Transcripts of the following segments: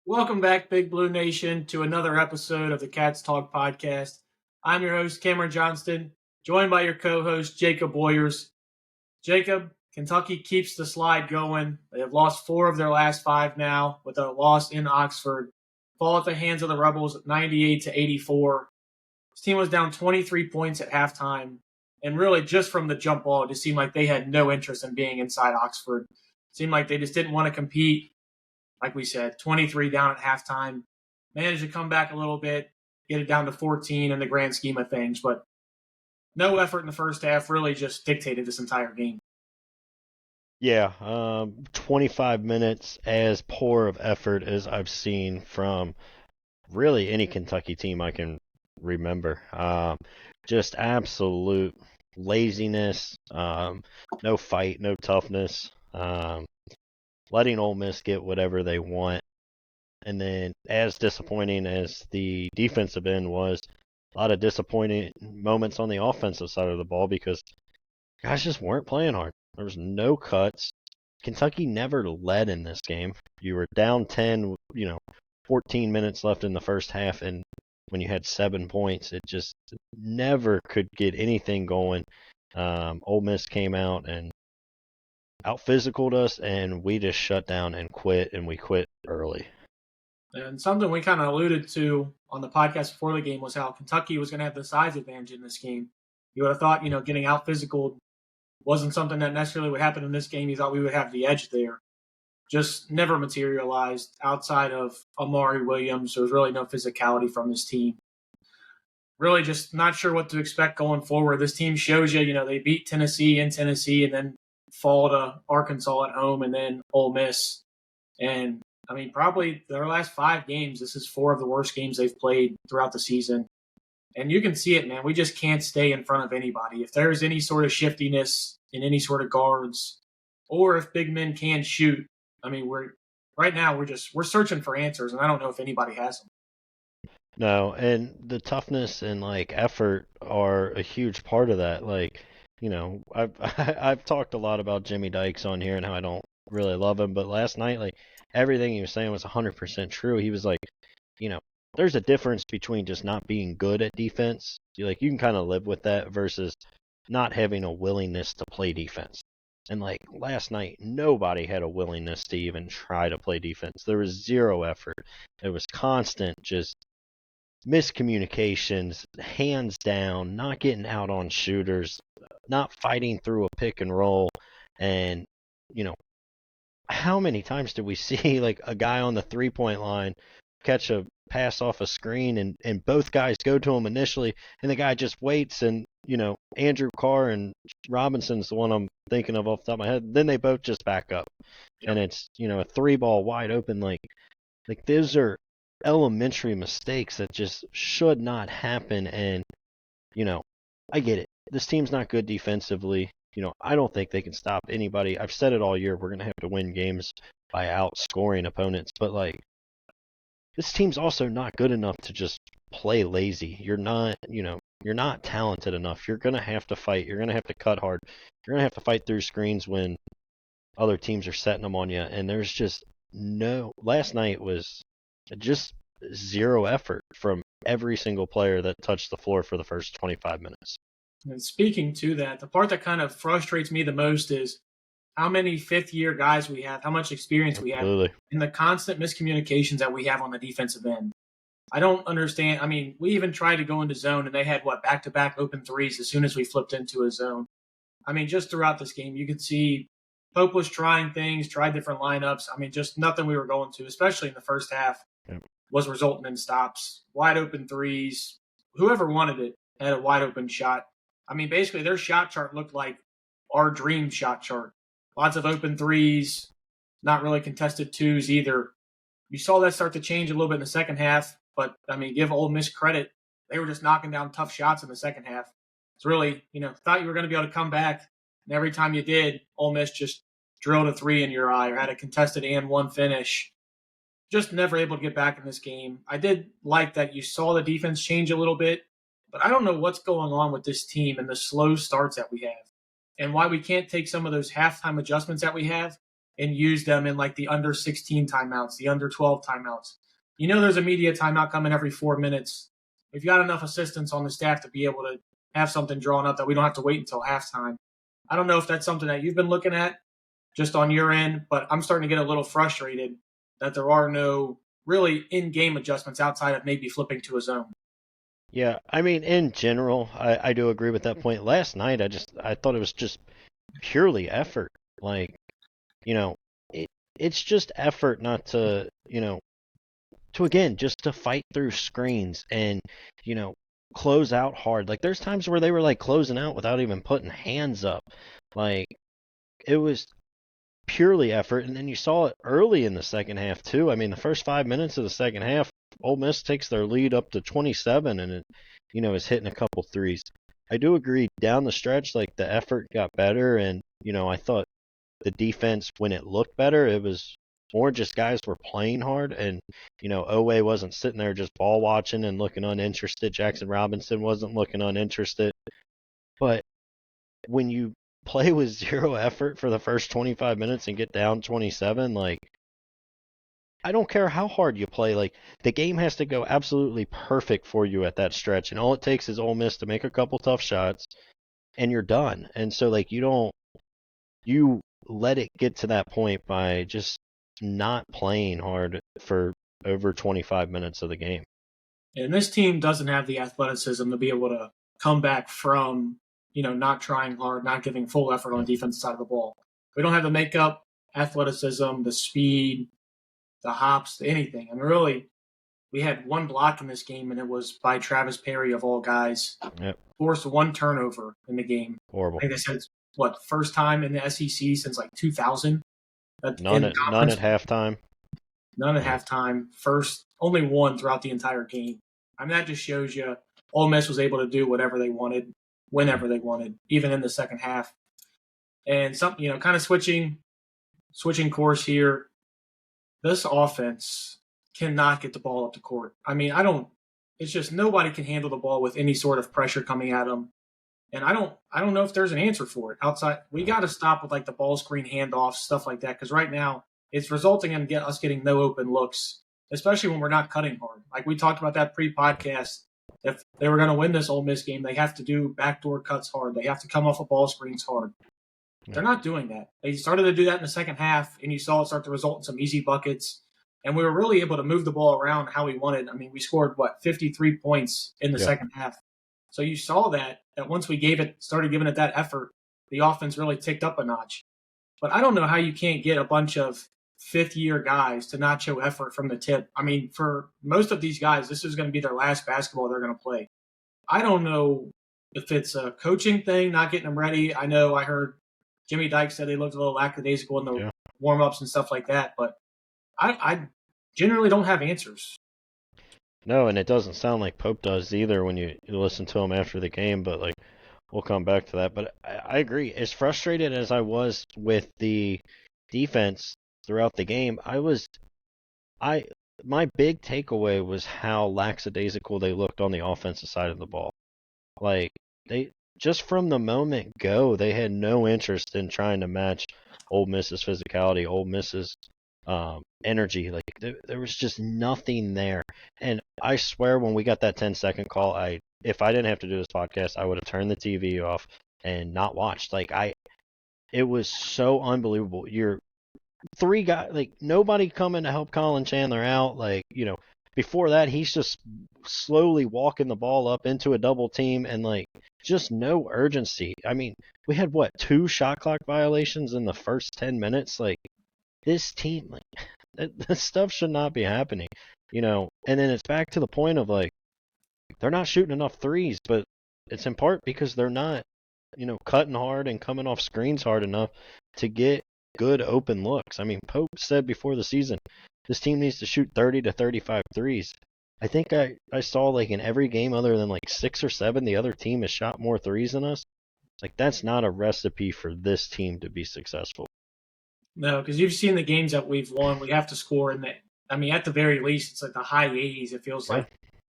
Welcome back, Big Blue Nation, to another episode of the Cats Talk podcast. I'm your host, Cameron Johnston, joined by your co-host, Jacob Boyers. Jacob, Kentucky keeps the slide going. They have lost 4 of their last 5 now, with a loss in Oxford. Fall at the hands of the Rebels 98-84. This team was down 23 points at halftime, and really just from the jump ball, it just seemed like they had no interest in being inside Oxford. It seemed like they just didn't want to compete. Like we said, 23 down at halftime. Managed to come back a little bit, get it down to 14 in the grand scheme of things, but no effort in the first half, really just dictated this entire game. Yeah, 25 minutes as poor of effort as I've seen from really any Kentucky team I can remember. Just absolute laziness, no fight, no toughness, letting Ole Miss get whatever they want. And then as disappointing as the defensive end was, a lot of disappointing moments on the offensive side of the ball because guys just weren't playing hard. There was no cuts. Kentucky never led in this game. You were down 10, 14 minutes left in the first half, and when you had 7 points, it just never could get anything going. Ole Miss came out and out-physicaled us, and we just shut down and quit, and we quit early. And something we kind of alluded to on the podcast before the game was how Kentucky was going to have the size advantage in this game. You would have thought, getting out-physicaled wasn't something that necessarily would happen in this game. You thought we would have the edge there. Just never materialized outside of Amari Williams. There was really no physicality from this team. Really just not sure what to expect going forward. This team shows you, they beat Tennessee in Tennessee and then fall to Arkansas at home and then Ole Miss. And, probably their last 5 games, this is 4 of the worst games they've played throughout the season. And you can see it, man. We just can't stay in front of anybody. If there's any sort of shiftiness in any sort of guards, or if big men can shoot, we're searching for answers, and I don't know if anybody has them. No, and the toughness and effort are a huge part of that. I've talked a lot about Jimmy Dykes on here and how I don't really love him, but last night, everything he was saying was 100% true. He was there's a difference between just not being good at defense. You can kind of live with that versus not having a willingness to play defense. And last night, nobody had a willingness to even try to play defense. There was zero effort. It was constant just miscommunications, hands down, not getting out on shooters, not fighting through a pick and roll. And, how many times did we see a guy on the 3-point line catch a pass off a screen and both guys go to him initially and the guy just waits and, Andrew Carr and Robinson's the one I'm thinking of off the top of my head. Then they both just back up. Yep. And it's, a 3-ball wide open. Those are elementary mistakes that just should not happen. And, I get it. This team's not good defensively. I don't think they can stop anybody. I've said it all year. We're going to have to win games by outscoring opponents. But, this team's also not good enough to just play lazy. You're not talented enough. You're going to have to fight. You're going to have to cut hard. You're going to have to fight through screens when other teams are setting them on you. And there's just last night was just zero effort from every single player that touched the floor for the first 25 minutes. And speaking to that, the part that kind of frustrates me the most is how many fifth-year guys we have, how much experience we have, and the constant miscommunications that we have on the defensive end. I don't understand. We even tried to go into zone, and they had, back-to-back open threes as soon as we flipped into a zone. Just throughout this game, you could see Pope was trying things, tried different lineups. Just nothing we were going to, especially in the first half, was resulting in stops. Wide open threes. Whoever wanted it had a wide open shot. Basically, their shot chart looked like our dream shot chart. Lots of open threes, not really contested twos either. You saw that start to change a little bit in the second half, but, give Ole Miss credit. They were just knocking down tough shots in the second half. It's really, thought you were going to be able to come back, and every time you did, Ole Miss just drilled a 3 in your eye or had a contested and one finish. Just never able to get back in this game. I did like that you saw the defense change a little bit, but I don't know what's going on with this team and the slow starts that we have and why we can't take some of those halftime adjustments that we have and use them in like the under 16 timeouts, the under 12 timeouts. You know, there's a media timeout coming every 4 minutes. We've got enough assistants on the staff to be able to have something drawn up that we don't have to wait until halftime. I don't know if that's something that you've been looking at just on your end, but I'm starting to get a little frustrated that there are no really in-game adjustments outside of maybe flipping to a zone. Yeah, I mean, in general, I do agree with that point. Last night, I thought it was just purely effort. Like, you know, it's just effort not to, again, just to fight through screens and, close out hard. Like, there's times where they were, like, closing out without even putting hands up. Like, it was purely effort, and then you saw it early in the second half, too. I mean, the first 5 minutes of the second half, Ole Miss takes their lead up to 27 and it, is hitting a couple threes. I do agree down the stretch, like the effort got better and, I thought the defense, when it looked better, it was more just guys were playing hard and, Owe wasn't sitting there just ball watching and looking uninterested. Jackson Robinson wasn't looking uninterested. But when you play with zero effort for the first 25 minutes and get down 27, like, I don't care how hard you play. Like, the game has to go absolutely perfect for you at that stretch, and all it takes is Ole Miss to make a couple tough shots, and you're done. And so, like, you let it get to that point by just not playing hard for over 25 minutes of the game. And this team doesn't have the athleticism to be able to come back from, not trying hard, not giving full effort on the defensive side of the ball. We don't have the makeup, athleticism, the speed, the hops, anything. I mean, really, we had one block in this game, and it was by Travis Perry, of all guys. Yep. Forced one turnover in the game. Horrible. I think they said it's, first time in the SEC since like 2000? None at halftime. None at halftime. Only one throughout the entire game. I mean, that just shows you Ole Miss was able to do whatever they wanted, whenever they wanted, even in the second half. And something, kind of switching course here. This offense cannot get the ball up the court. I mean, it's just nobody can handle the ball with any sort of pressure coming at them. And I don't know if there's an answer for it outside. We got to stop with like the ball screen handoffs, stuff like that. Cause right now it's resulting in us getting no open looks, especially when we're not cutting hard. Like we talked about that pre-podcast. If they were going to win this Ole Miss game, they have to do backdoor cuts hard. They have to come off of ball screens hard. They're not doing that. They started to do that in the second half, and you saw it start to result in some easy buckets. And we were really able to move the ball around how we wanted. I mean, we scored, 53 points in the second half. So you saw that once we started giving it that effort, the offense really ticked up a notch. But I don't know how you can't get a bunch of fifth-year guys to not show effort from the tip. I mean, for most of these guys, this is going to be their last basketball they're going to play. I don't know if it's a coaching thing, not getting them ready. I know I heard Jimmy Dykes said they looked a little lackadaisical in the warm-ups and stuff like that, but I generally don't have answers. No, and it doesn't sound like Pope does either when you listen to him after the game, but like we'll come back to that. But I agree. As frustrated as I was with the defense throughout the game, my big takeaway was how lackadaisical they looked on the offensive side of the ball. Like they just from the moment go, they had no interest in trying to match Ole Miss's physicality, Ole Miss's energy. Like there was just nothing there. And I swear when we got that 10-second call, if I didn't have to do this podcast, I would have turned the TV off and not watched. It was so unbelievable. You're three guys, like nobody coming to help Colin Chandler out. Like, before that, he's just slowly walking the ball up into a double team and like just no urgency. I mean, we had 2 shot clock violations in the first 10 minutes. Like this team, like this stuff should not be happening, And then it's back to the point of like they're not shooting enough threes, but it's in part because they're not, cutting hard and coming off screens hard enough to get good open looks. I mean, Pope said before the season, this team needs to shoot 30 to 35 threes. I think I saw like in every game other than like 6 or 7, the other team has shot more threes than us. Like that's not a recipe for this team to be successful. No, because you've seen the games that we've won. We have to score at the very least, it's like the high 80s. It feels like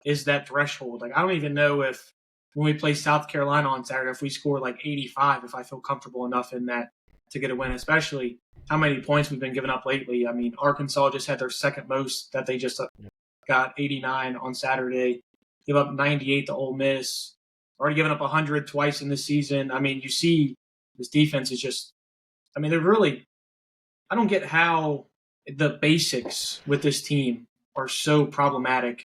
is that threshold. Like I don't even know if when we play South Carolina on Saturday, if we score like 85, if I feel comfortable enough in that to get a win, especially how many points we've been giving up lately. I mean, Arkansas just had their second most that they just got 89 on Saturday. Give up 98 to Ole Miss. Already given up 100 twice in this season. I mean, you see this defense is just – I mean, they're really – I don't get how the basics with this team are so problematic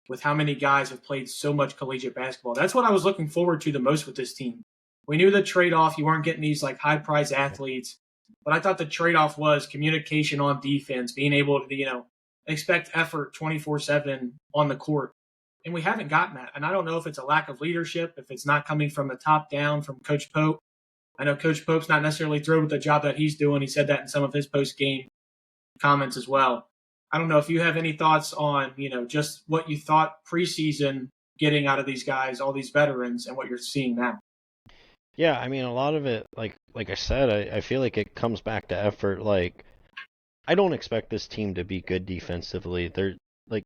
with how many guys have played so much collegiate basketball. That's what I was looking forward to the most with this team. We knew the trade-off. You weren't getting these like high-priced athletes. But I thought the trade-off was communication on defense, being able to, expect effort 24/7 on the court. And we haven't gotten that. And I don't know if it's a lack of leadership, if it's not coming from the top down from Coach Pope. I know Coach Pope's not necessarily thrilled with the job that he's doing. He said that in some of his post-game comments as well. I don't know if you have any thoughts on, just what you thought preseason getting out of these guys, all these veterans, and what you're seeing now. Yeah, I mean, a lot of it, like I said, I feel like it comes back to effort. Like, I don't expect this team to be good defensively. They're like,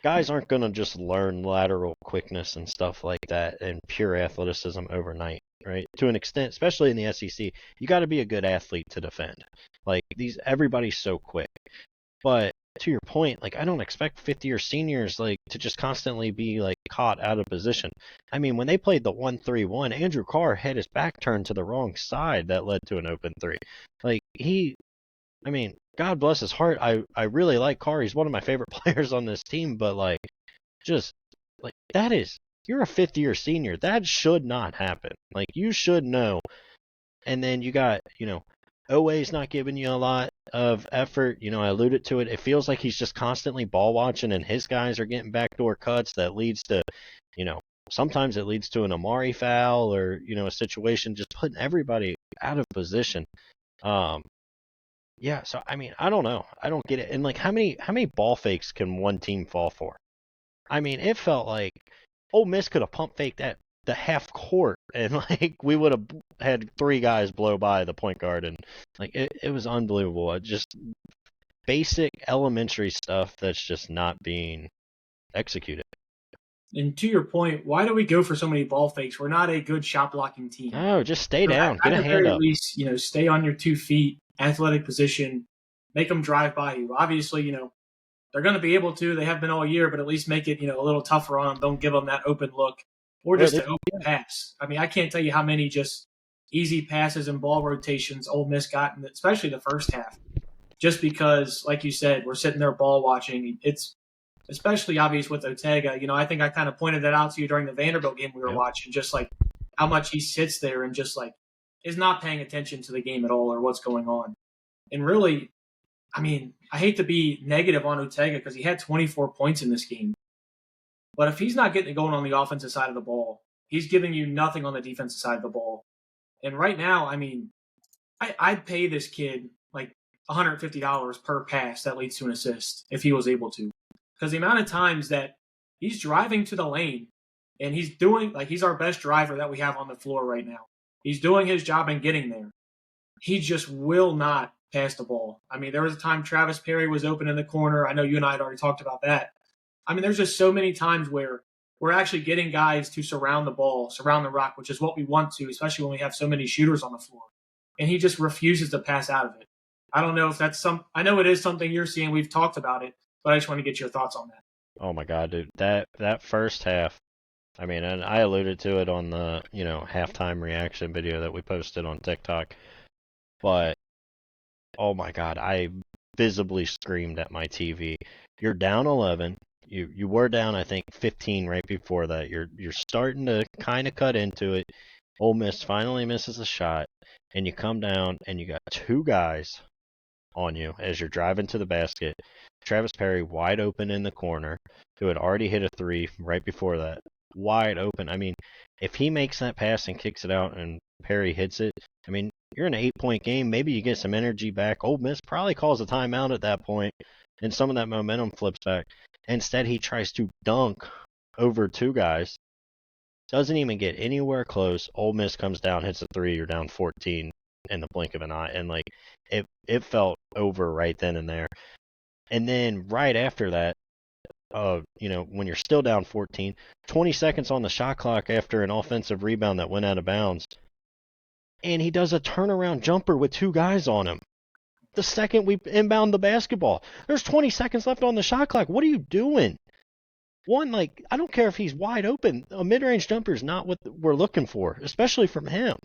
guys aren't going to just learn lateral quickness and stuff like that and pure athleticism overnight, right? To an extent, especially in the SEC, you got to be a good athlete to defend. Like, everybody's so quick. But to your point, like, I don't expect 50-year seniors like to just constantly be like caught out of position. I mean, when they played the 1-3-1, Andrew Carr had his back turned to the wrong side that led to an open three. Like, I mean, God bless his heart. I really like Carr. He's one of my favorite players on this team, but like, just like, you're a 50-year senior. That should not happen. Like, you should know. And then you got, Oweh's not giving you a lot of effort. I alluded to it. It feels like he's just constantly ball watching, and his guys are getting backdoor cuts that leads to, sometimes it leads to an Amari foul or, a situation just putting everybody out of position. Yeah, so I mean, I don't know. I don't get it. And like, how many ball fakes can one team fall for? I mean, it felt like Ole Miss could have pump faked at the half court, and like we would have had three guys blow by the point guard, and like it was unbelievable. Just basic elementary stuff that's just not being executed. And to your point, why do we go for so many ball fakes? We're not a good shot blocking team. No, just stay down. Get a hand up. At least, stay on your 2 feet, athletic position, make them drive by you. Obviously, they're going to be able to. They have been all year, but at least make it, a little tougher on them. Don't give them that open look or just an open pass. I mean, I can't tell you how many just easy passes and ball rotations Ole Miss got, especially the first half, just because, like you said, we're sitting there ball watching. It's especially obvious with Ortega. I think I kind of pointed that out to you during the Vanderbilt game we were watching, just like how much he sits there and just like is not paying attention to the game at all or what's going on. And really, I mean, I hate to be negative on Ortega because he had 24 points in this game. But if he's not getting it going on the offensive side of the ball, he's giving you nothing on the defensive side of the ball. And right now, I mean, I'd pay this kid like $150 per pass that leads to an assist if he was able to. Because the amount of times that he's driving to the lane and he's doing, like, he's our best driver that we have on the floor right now. He's doing his job and getting there. He just will not pass the ball. I mean, there was a time Travis Perry was open in the corner. I know you and I had already talked about that. I mean, there's just so many times where we're actually getting guys to surround the ball, surround the rock, which is what we want to, especially when we have so many shooters on the floor. And he just refuses to pass out of it. I don't know if that's I know it is something you're seeing. We've talked about it, but I just want to get your thoughts on that. Oh my God, dude. That first half, I mean, and I alluded to it on the, halftime reaction video that we posted on TikTok. But, oh my God, I visibly screamed at my TV. You're down 11. You were down, I think, 15 right before that. You're starting to kind of cut into it. Ole Miss finally misses a shot, and you come down and you got two guys on you as you're driving to the basket. Travis Perry wide open in the corner, who had already hit a three right before that. Wide open. I mean, if he makes that pass and kicks it out and Perry hits it, I mean, you're in an 8-point game. Maybe you get some energy back. Ole Miss probably calls a timeout at that point, and some of that momentum flips back. Instead, he tries to dunk over two guys. Doesn't even get anywhere close. Ole Miss comes down, hits a three. You're down 14 in the blink of an eye. And, like, it felt over right then and there. And then right after that, when you're still down 14, 20 seconds on the shot clock after an offensive rebound that went out of bounds, and he does a turnaround jumper with 2 guys on him. The second we inbound the basketball, there's 20 seconds left on the shot clock. What are you doing? One, like, I don't care if he's wide open. A mid-range jumper is not what we're looking for, especially from him.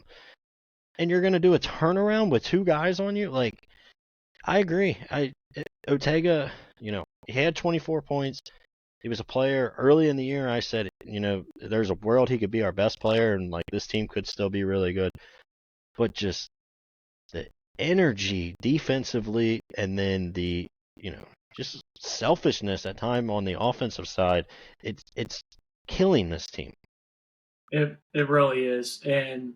And you're going to do a turnaround with 2 guys on you? Like, I agree. Ortega, he had 24 points. He was a player early in the year. I said, there's a world he could be our best player, and like this team could still be really good. But just the energy defensively, and then the, just selfishness at time on the offensive side, it's killing this team. It really is. And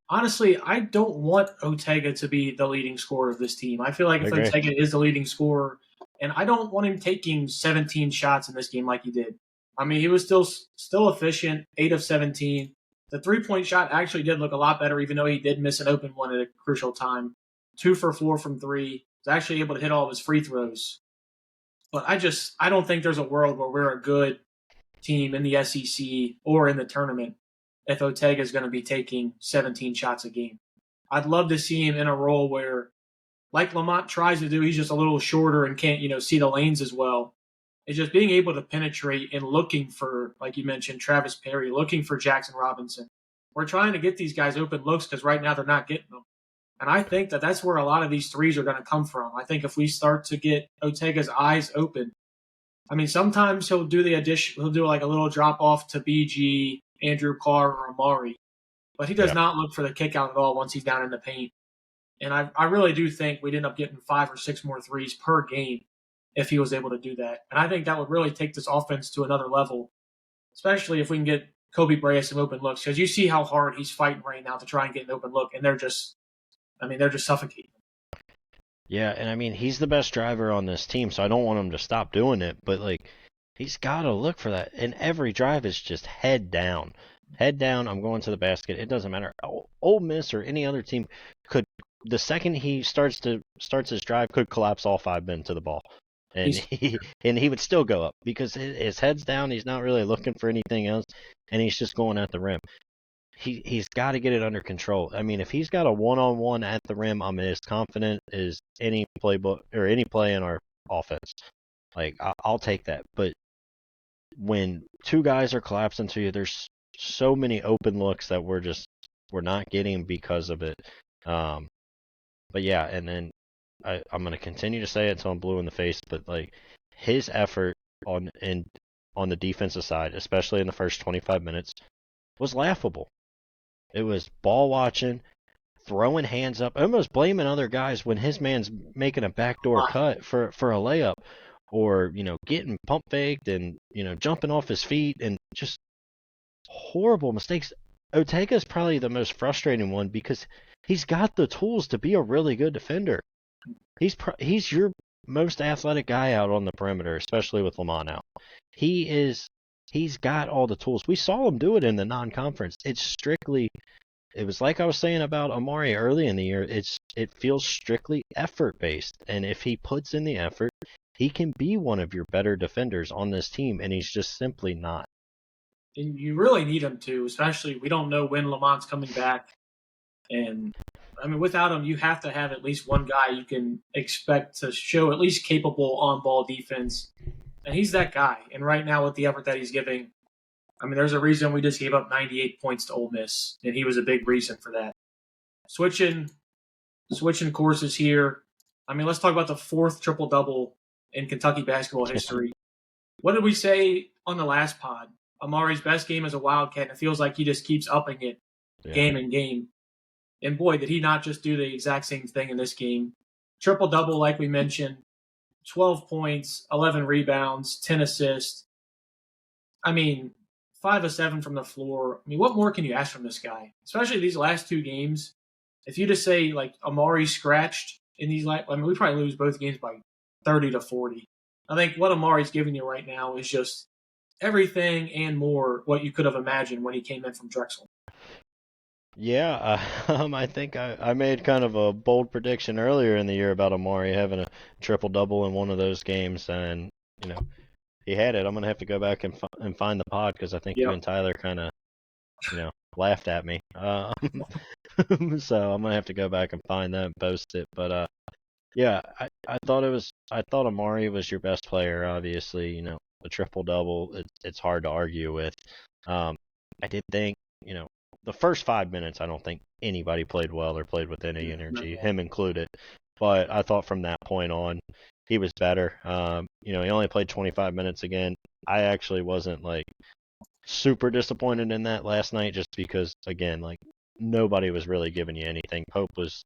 honestly, I don't want Ortega to be the leading scorer of this team. I feel like if Ortega is the leading scorer, and I don't want him taking 17 shots in this game like he did. I mean, he was still efficient, 8 of 17. The 3-point shot actually did look a lot better, even though he did miss an open one at a crucial time. 2 for 4 from 3. Was actually able to hit all of his free throws. But I don't think there's a world where we're a good team in the SEC or in the tournament if Ortega is going to be taking 17 shots a game. I'd love to see him in a role where, like Lamont tries to do, he's just a little shorter and can't, see the lanes as well. It's just being able to penetrate and looking for, like you mentioned, Travis Perry, looking for Jackson Robinson. We're trying to get these guys open looks because right now they're not getting them. And I think that's where a lot of these threes are going to come from. I think if we start to get Ortega's eyes open, I mean, sometimes he'll do he'll do like a little drop off to BG, Andrew Carr, or Amari. But he does not look for the kick out at all once he's down in the paint. And I really do think we'd end up getting 5 or 6 more threes per game if he was able to do that. And I think that would really take this offense to another level, especially if we can get Kobe Bryant some open looks. Because you see how hard he's fighting right now to try and get an open look, and they're just suffocating. Yeah, and I mean, he's the best driver on this team, so I don't want him to stop doing it. But, like, he's got to look for that. And every drive is just head down. Head down, I'm going to the basket. It doesn't matter. Ole Miss or any other team could, the second he starts his drive, could collapse all 5 men to the ball. And he would still go up because his head's down. He's not really looking for anything else, and he's just going at the rim. He's got to get it under control. I mean, if he's got a one-on-one at the rim, I'm as confident as any playbook or any play in our offense. Like, I'll take that. But when 2 guys are collapsing to you, there's so many open looks that we're not getting because of it. But yeah, and then I'm going to continue to say it until I'm blue in the face. But like, his effort on the defensive side, especially in the first 25 minutes, was laughable. It was ball watching, throwing hands up, almost blaming other guys when his man's making a backdoor cut for a layup, or getting pump faked and jumping off his feet, and just horrible mistakes. Ortega's probably the most frustrating one because he's got the tools to be a really good defender. He's your most athletic guy out on the perimeter, especially with Lamont out. He's got all the tools. We saw him do it in the non-conference. It was like I was saying about Amari early in the year. It feels strictly effort-based. And if he puts in the effort, he can be one of your better defenders on this team, and he's just simply not. And you really need him to, especially we don't know when Lamont's coming back. And, I mean, without him, you have to have at least one guy you can expect to show at least capable on-ball defense. And he's that guy. And right now, with the effort that he's giving, I mean, there's a reason we just gave up 98 points to Ole Miss, and he was a big reason for that. Switching courses here. I mean, let's talk about the 4th triple-double in Kentucky basketball history. What did we say on the last pod? Amari's best game as a Wildcat, and it feels like he just keeps upping it game and game. And boy, did he not just do the exact same thing in this game. Triple-double, like we mentioned. 12 points, 11 rebounds, 10 assists. I mean, 5 of 7 from the floor. I mean, what more can you ask from this guy? Especially these last 2 games. If you just say, like, Amari scratched in these we probably lose both games by 30 to 40. I think what Amari's giving you right now is just everything and more what you could have imagined when he came in from Drexel. Yeah, I think I made kind of a bold prediction earlier in the year about Amari having a triple-double in one of those games, and, he had it. I'm going to have to go back and find the pod because I think you and Tyler kind of, laughed at me. So I'm gonna have to go back and find that and post it. But yeah, I thought Amari was your best player. Obviously, the triple double. It's hard to argue with. I did think, the first 5 minutes, I don't think anybody played well or played with any energy, him included. But I thought from that point on, he was better. He only played 25 minutes again. I actually wasn't like super disappointed in that last night, just because, again, like nobody was really giving you anything. Pope was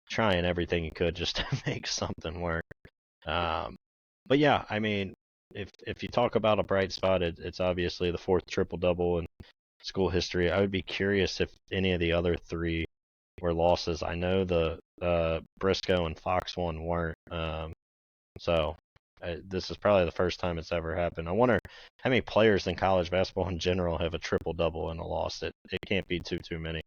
trying everything he could just to make something work. But yeah, I mean, if you talk about a bright spot, it's obviously the fourth triple double in school history. I would be curious if any of the other three were losses. I know the Briscoe and Fox one weren't. So this is probably the first time it's ever happened. I wonder how many players in college basketball in general have a triple double and a loss. It can't be too many.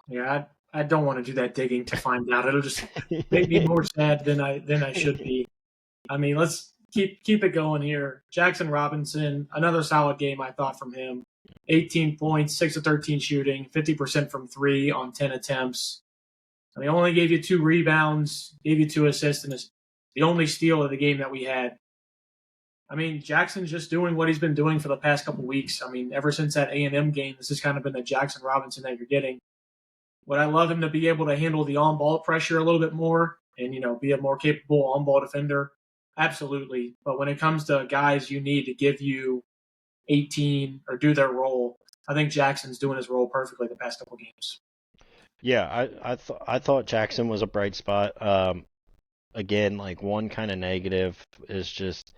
Yeah, I don't want to do that digging to find out. It'll just make me more sad than I should be. I mean, let's keep it going here. Jackson Robinson, another solid game I thought from him. 18 points, 6 of 13 shooting, 50% from 3 on 10 attempts. I mean, only gave you 2 rebounds, gave you 2 assists, and it's the only steal of the game that we had. I mean, Jackson's just doing what he's been doing for the past couple weeks. I mean, ever since that A&M game, this has kind of been the Jackson Robinson that you're getting. Would I love him to be able to handle the on-ball pressure a little bit more and, be a more capable on-ball defender? Absolutely. But when it comes to guys you need to give you 18 or do their role, I think Jackson's doing his role perfectly the past couple games. Yeah, I thought Jackson was a bright spot. Again, like one kind of negative is just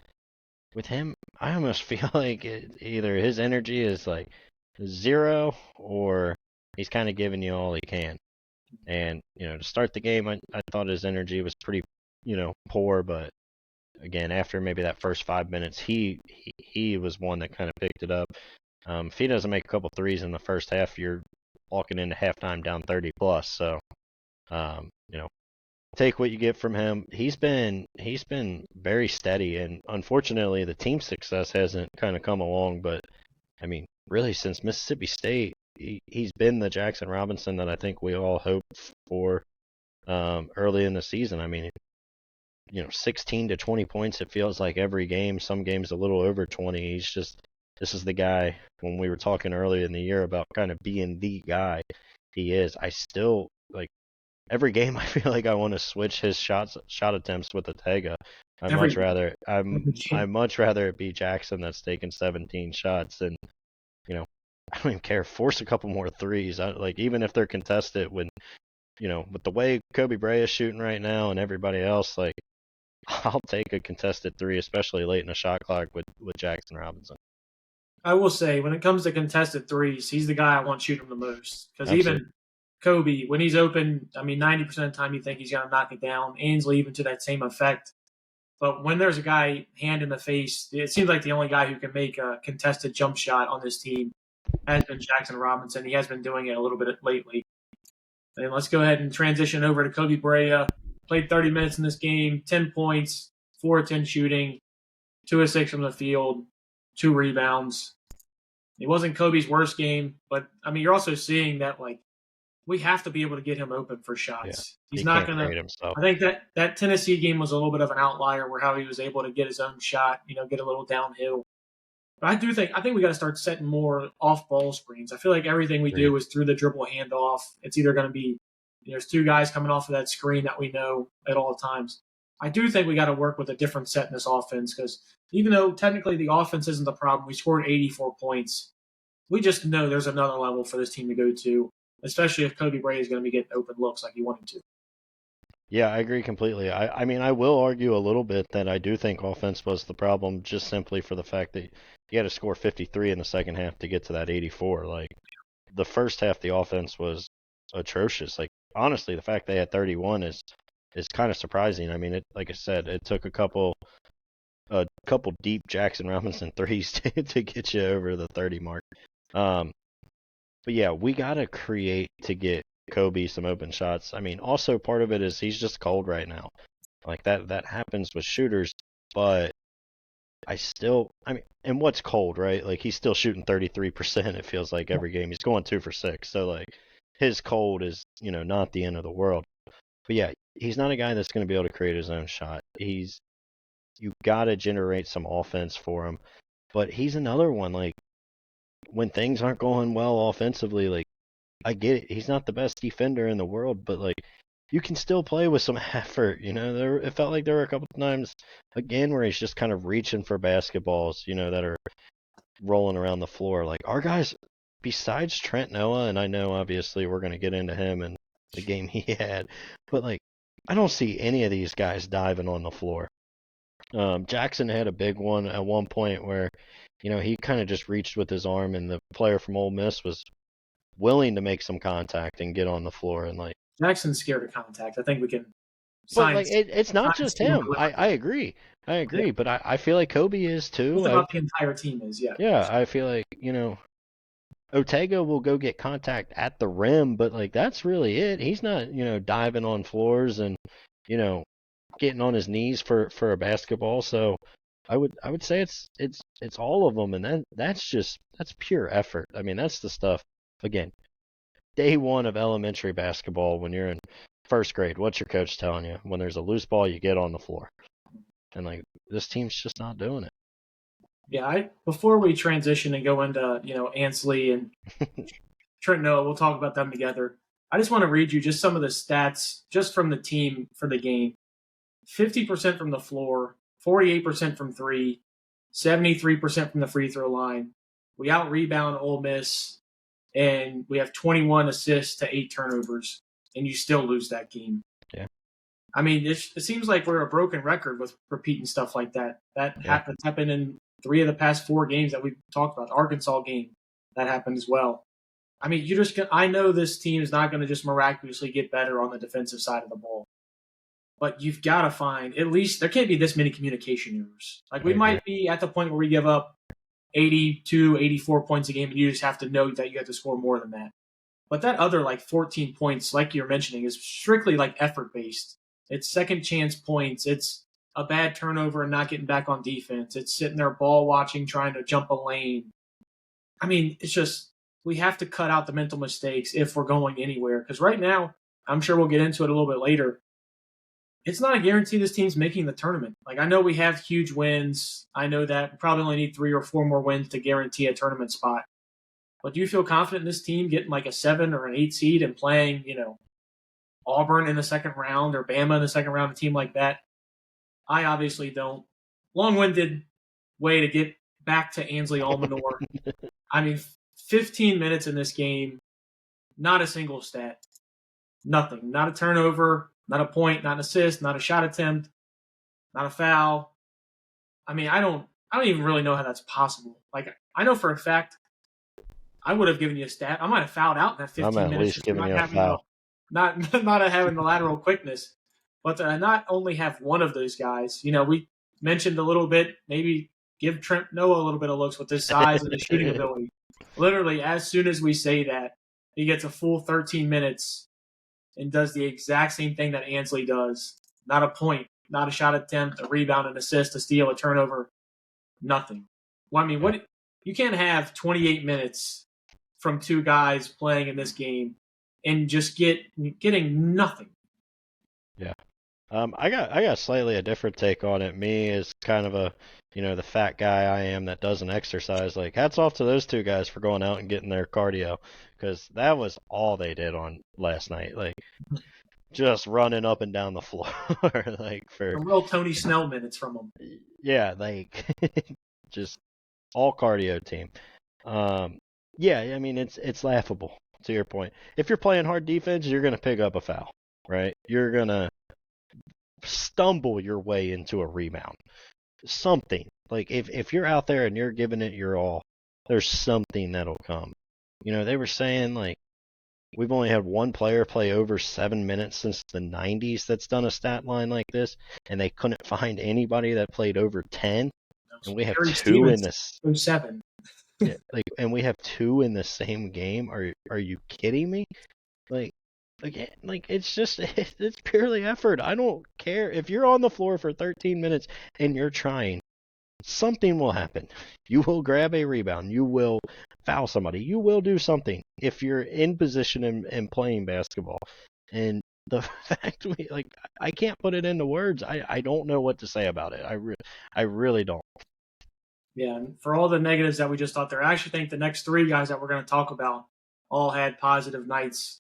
with him. I almost feel like either his energy is like 0 or he's kind of giving you all he can. And to start the game, I thought his energy was pretty poor, but again, after maybe that first 5 minutes, he was one that kind of picked it up. If he doesn't make a couple threes in the first half, you're walking into halftime down 30 plus. So, take what you get from him. He's been very steady, and unfortunately, the team success hasn't kind of come along. But I mean, really, since Mississippi State, he's been the Jackson Robinson that I think we all hoped for early in the season. I mean, 16 to 20 points, it feels like every game. Some games a little over 20. This is the guy, when we were talking earlier in the year about kind of being the guy he is. I still, like, every game I feel like I want to switch his shot attempts with Ortega. I'd much rather it be Jackson that's taking 17 shots and, I don't even care. Force a couple more threes. Even if they're contested with the way Kobe Bray is shooting right now and everybody else, like, I'll take a contested 3, especially late in the shot clock with Jackson Robinson. I will say, when it comes to contested threes, he's the guy I want shooting the most. Because even Kobe, when he's open, I mean, 90% of the time you think he's going to knock it down. Ainsley, even to that same effect. But when there's a guy hand in the face, it seems like the only guy who can make a contested jump shot on this team has been Jackson Robinson. He has been doing it a little bit lately. And let's go ahead and transition over to Kobe Brea. Played 30 minutes in this game, 10 points, 4 of 10 shooting, 2 of 6 from the field, 2 rebounds. It wasn't Kobe's worst game, but, I mean, you're also seeing that, like, we have to be able to get him open for shots. Yeah, he's not going to – I think that Tennessee game was a little bit of an outlier where how he was able to get his own shot, get a little downhill. But I think we got to start setting more off-ball screens. I feel like everything we do is through the dribble handoff. It's either going to be there's 2 guys coming off of that screen that we know at all times. I do think we got to work with a different set in this offense because even though technically the offense isn't the problem, we scored 84 points. We just know there's another level for this team to go to, especially if Kobe Bray is going to be getting open looks like he wanted to. Yeah, I agree completely. I mean, I will argue a little bit that I do think offense was the problem just simply for the fact that you had to score 53 in the second half to get to that 84. Like, the first half, the offense was atrocious. Like, honestly, the fact they had 31 is kind of surprising. I mean, like I said, it took a couple deep Jackson Robinson threes to get you over the 30 mark. But yeah, we got to create to get Kobe some open shots. I mean, also part of it is he's just cold right now. Like that happens with shooters, but and what's cold, right? Like, he's still shooting 33%, it feels like, every game. He's going 2 for 6. So, like, his cold is, not the end of the world. But yeah, he's not a guy that's going to be able to create his own shot. You got to generate some offense for him. But he's another one, like, when things aren't going well offensively, like, I get it. He's not the best defender in the world, but, like, you can still play with some effort, It felt like there were a couple of times, again, where he's just kind of reaching for basketballs, that are rolling around the floor. Like, our guys, besides Trent Noah, and I know, obviously, we're going to get into him and the game he had, but, like, I don't see any of these guys diving on the floor. Jackson had a big one at one point where, he kind of just reached with his arm, and the player from Ole Miss was willing to make some contact and get on the floor. And, like, Jackson's scared of contact. I think we can. But, like, it's not just him. I agree. Yeah. But I feel like Kobe is too. About the entire team is, yeah. Yeah, I feel like, Ortega will go get contact at the rim, but, like, that's really it. He's not, diving on floors and, getting on his knees for a basketball. So I would say it's all of them, and that's pure effort. I mean, that's the stuff. Again, day one of elementary basketball, when you're in first grade, what's your coach telling you? When there's a loose ball, you get on the floor. And, like, this team's just not doing it. Yeah, before we transition and go into, Ansley and Trent Noah, we'll talk about them together. I just want to read you just some of the stats just from the team for the game. 50% from the floor, 48% from three, 73% from the free throw line. We out-rebound Ole Miss, and we have 21 assists to 8 turnovers, and you still lose that game. Yeah. I mean, it seems like we're a broken record with repeating stuff like that. That happened in 3 of the past 4 games that we've talked about. Arkansas game, that happened as well. I mean, I know this team is not going to just miraculously get better on the defensive side of the ball. But you've got to find, at least, there can't be this many communication errors. Like, we might be at the point where we give up 82, 84 points a game, and you just have to know that you have to score more than that. But that other, 14 points, like you're mentioning, is strictly, effort-based. It's second chance points. It's a bad turnover and not getting back on defense. It's sitting there ball watching, trying to jump a lane. I mean, it's just, we have to cut out the mental mistakes if we're going anywhere. Because right now, I'm sure we'll get into it a little bit later, it's not a guarantee this team's making the tournament. Like, I know we have huge wins. I know that we probably only need 3 or 4 more wins to guarantee a tournament spot. But do you feel confident in this team getting a 7 or an 8 seed and playing, Auburn in the second round or Bama in the second round, a team like that? I obviously don't. Long-winded way to get back to Ansley Almanor. I mean, 15 minutes in this game, not a single stat. Nothing. Not a turnover. Not a point, not an assist, not a shot attempt, not a foul. I mean, I don't even really know how that's possible. Like, I know for a fact I would have given you a stat. I might have fouled out in that 15 minutes. I'm at least giving you a foul. Not having the lateral quickness, but to not only have one of those guys. We mentioned a little bit, maybe give Trent Noah a little bit of looks with his size and his shooting ability. Literally, as soon as we say that, he gets a full 13 minutes and does the exact same thing that Ansley does. Not a point, not a shot attempt, a rebound, an assist, a steal, a turnover, nothing. Well, I mean, you can't have 28 minutes from 2 guys playing in this game and just getting nothing. Yeah. I got slightly a different take on it. Me as kind of a, the fat guy I am that doesn't exercise. Like, hats off to those 2 guys for going out and getting their cardio, because that was all they did on last night. Like, just running up and down the floor, like, for a real Tony Snell minutes from them. Yeah, like, just all cardio team. Yeah, I mean, it's laughable, to your point. If you're playing hard defense, you're gonna pick up a foul, right? You're gonna stumble your way into a rebound. Something. Like, if you're out there and you're giving it your all, there's something that'll come. They were saying, like, we've only had one player play over 7 minutes since the 90s that's done a stat line like this, and they couldn't find anybody that played over 10. And we have 2 in this. 7. Yeah, and we have 2 in the same game. Are you kidding me? Like it's just it's purely effort. I don't care if you're on the floor for 13 minutes and you're trying. something will happen. You will grab a rebound. You will foul somebody. You will do something if you're in position and playing basketball. And the fact I can't put it into words. I don't know what to say about it. I really don't. Yeah, and for all the negatives that we just thought there, I actually think the next three guys that we're going to talk about all had positive nights.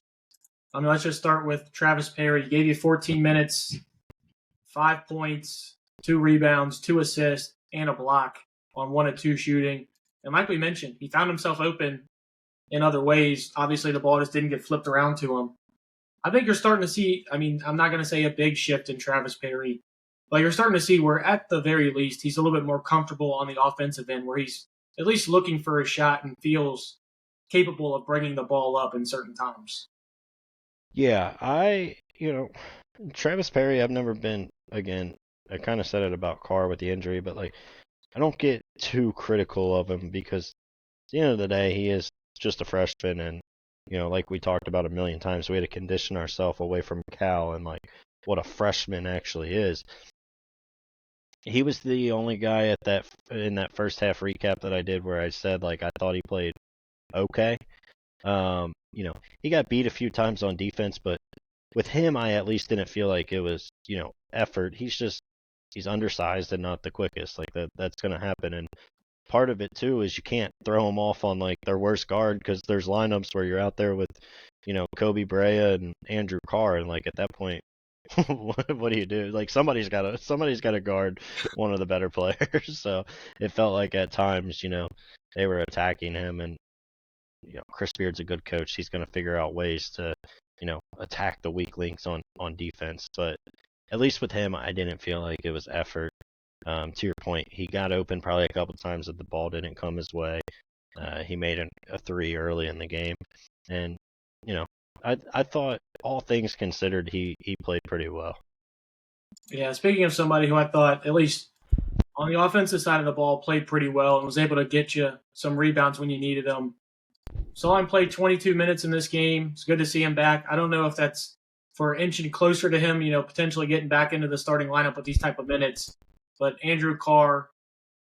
I mean, let's just start with Travis Perry. He gave you 14 minutes, 5 points, 2 rebounds, 2 assists, and a block on 1 of 2 shooting. And like we mentioned, he found himself open in other ways. Obviously, the ball just didn't get flipped around to him. I think you're starting to see, I mean, I'm not going to say a big shift in Travis Perry, but you're starting to see where at the very least he's a little bit more comfortable on the offensive end, where he's at least looking for a shot and feels capable of bringing the ball up in certain times. Yeah, Travis Perry, I've never been, again, I kind of said it about Carr with the injury, but I don't get too critical of him because at the end of the day, he is just a freshman, and like we talked about a million times, we had to condition ourselves away from Cal and what a freshman actually is. He was the only guy in that first half recap that I did where I said I thought he played okay. He got beat a few times on defense, but with him, I at least didn't feel like it was effort. He's undersized and not the quickest. That's gonna happen, and part of it too is you can't throw them off on their worst guard because there's lineups where you're out there with Kobe Brea and Andrew Carr, and at that point, what do you do? Somebody's got to guard one of the better players. So it felt like at times they were attacking him, and Chris Beard's a good coach. He's going to figure out ways to attack the weak links on defense. But at least with him, I didn't feel like it was effort. To your point, he got open probably a couple times that the ball didn't come his way. He made a 3 early in the game, and I thought all things considered, he played pretty well. Yeah, speaking of somebody who I thought, at least on the offensive side of the ball, played pretty well and was able to get you some rebounds when you needed them. Solheim played 22 minutes in this game. It's good to see him back. I don't know if that's for inching closer to him, potentially getting back into the starting lineup with these type of minutes. But Andrew Carr,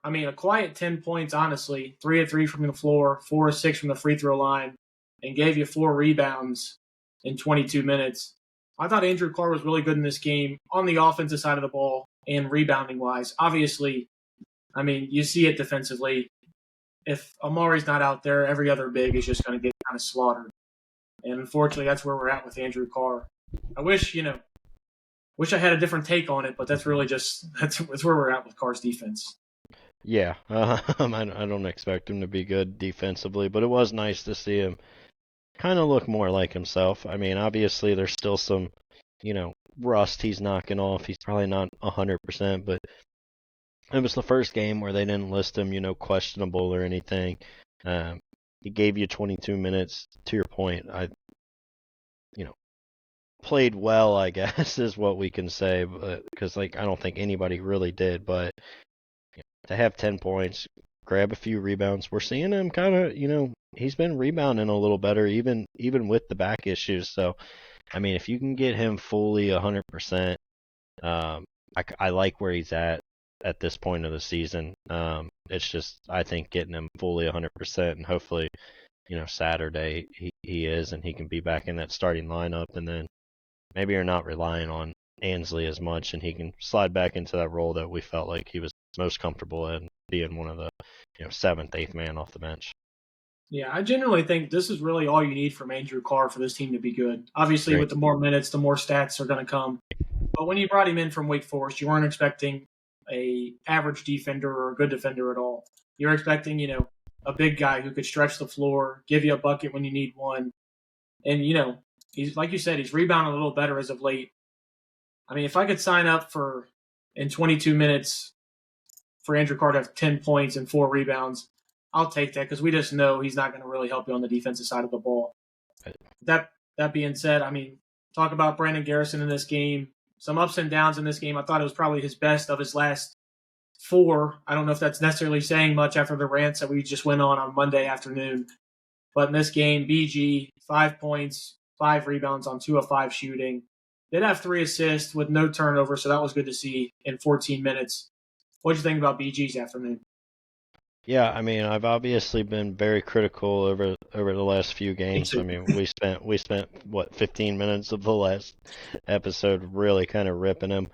I mean, a quiet 10 points, honestly. 3 of 3 from the floor, 4 of 6 from the free throw line, and gave you 4 rebounds in 22 minutes. I thought Andrew Carr was really good in this game on the offensive side of the ball and rebounding-wise. Obviously, I mean, you see it defensively. If Amari's not out there, every other big is just going to get kind of slaughtered. And unfortunately, that's where we're at with Andrew Carr. I wish I had a different take on it, but that's really that's where we're at with Carr's defense. Yeah, I don't expect him to be good defensively, but it was nice to see him kind of look more like himself. I mean, obviously there's still some, rust he's knocking off. He's probably not 100%, but it was the first game where they didn't list him, questionable or anything. He gave you 22 minutes. To your point, played well, I guess, is what we can say, because I don't think anybody really did. But to have 10 points, grab a few rebounds, we're seeing him kind of, he's been rebounding a little better, even with the back issues. So, I mean, if you can get him fully 100%, I like where he's at this point of the season. It's just, I think, getting him fully 100%, and hopefully, Saturday he is, and he can be back in that starting lineup, and then maybe you're not relying on Ansley as much, and he can slide back into that role that we felt like he was most comfortable in, being one of the 7th, 8th man off the bench. Yeah, I generally think this is really all you need from Andrew Carr for this team to be good. Obviously, Right. With the more minutes, the more stats are going to come. But when you brought him in from Wake Forest, you weren't expecting a average defender or a good defender at all. You're expecting, a big guy who could stretch the floor, give you a bucket when you need one. And, he's, like you said, he's rebounding a little better as of late. I mean, if I could sign up for, in 22 minutes, for Andrew Carr to have 10 points and 4 rebounds, I'll take that, because we just know he's not going to really help you on the defensive side of the ball. That being said, I mean, talk about Brandon Garrison in this game. Some ups and downs in this game. I thought it was probably his best of his last 4. I don't know if that's necessarily saying much after the rants that we just went on Monday afternoon. But in this game, BG, 5 points, 5 rebounds on 2 of 5 shooting. Did have 3 assists with no turnover, so that was good to see in 14 minutes. What did you think about BG's afternoon? Yeah, I mean, I've obviously been very critical over the last few games. I mean, we spent what 15 minutes of the last episode really kind of ripping him.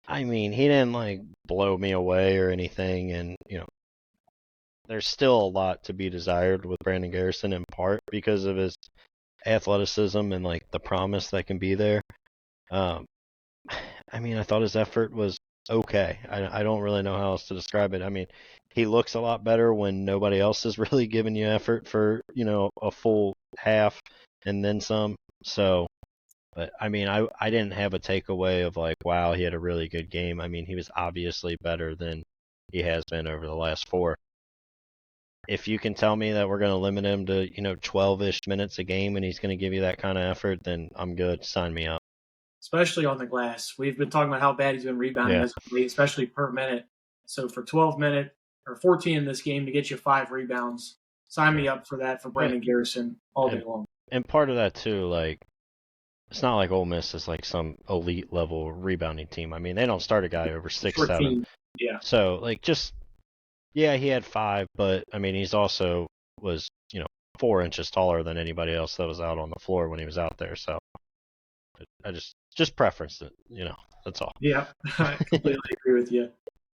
I mean, he didn't like blow me away or anything, and there's still a lot to be desired with Brandon Garrison in part because of his athleticism and like the promise that can be there. Um, I mean, I thought his effort was okay. I don't really know how else to describe it. I mean, he looks a lot better when nobody else is really giving you effort for, a full half and then some. So, but I mean, I didn't have a takeaway of like, wow, he had a really good game. I mean, he was obviously better than he has been over the last four. If you can tell me that we're going to limit him to, 12-ish minutes a game and he's going to give you that kind of effort, then I'm good. Sign me up. Especially on the glass. We've been talking about how bad he's been rebounding as of late, especially per minute. So for 12 minutes or 14 in this game to get you 5 rebounds, sign me up for that for Brandon Garrison all day long. And part of that too, like, it's not like Ole Miss is like some elite level rebounding team. I mean, they don't start a guy over 6'7". Yeah. So like, he had 5, but I mean, he's also was 4 inches taller than anybody else that was out on the floor when he was out there. So I just preferenced it, that's all. Yeah, I completely agree with you.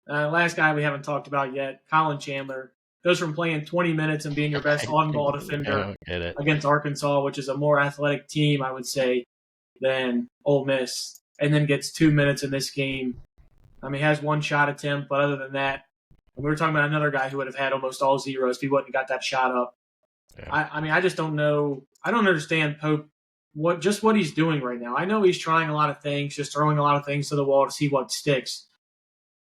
Last guy we haven't talked about yet, Colin Chandler, goes from playing 20 minutes and being your best on-ball defender against Arkansas, which is a more athletic team, I would say, than Ole Miss, and then gets 2 minutes in this game. I mean, he has 1 shot attempt, but other than that, we were talking about another guy who would have had almost all zeros if he wouldn't have got that shot up. Yeah. I mean, I just don't know. I don't understand Pope, what he's doing right now. I know he's trying a lot of things, just throwing a lot of things to the wall to see what sticks.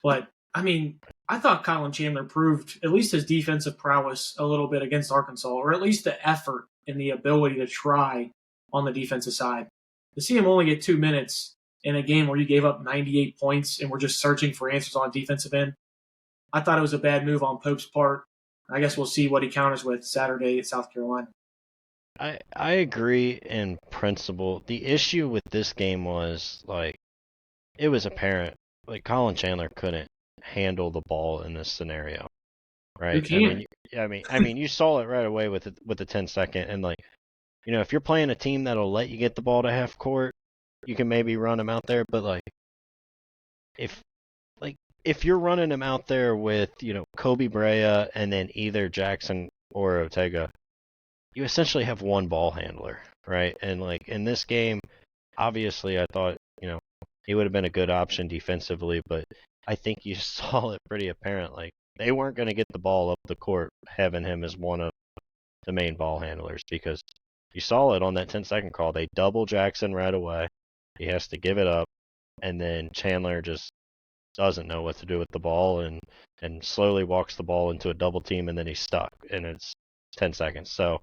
But, I mean, I thought Colin Chandler proved at least his defensive prowess a little bit against Arkansas, or at least the effort and the ability to try on the defensive side. To see him only get 2 minutes in a game where you gave up 98 points and we're just searching for answers on defensive end, I thought it was a bad move on Pope's part. I guess we'll see what he counters with Saturday at South Carolina. I agree in principle. The issue with this game was, like, it was apparent, like, Colin Chandler couldn't handle the ball in this scenario, right? I mean, you saw it right away with the 10-second, and like, if you're playing a team that'll let you get the ball to half court, you can maybe run him out there, but like, if you're running him out there with, Kobe Brea and then either Jackson or Ortega, you essentially have one ball handler, right? And like in this game, obviously I thought, he would have been a good option defensively, but I think you saw it pretty apparent. Like, they weren't going to get the ball up the court having him as one of the main ball handlers, because you saw it on that 10-second call. They double Jackson right away. He has to give it up, and then Chandler just doesn't know what to do with the ball and slowly walks the ball into a double team, and then he's stuck, and it's 10 seconds. So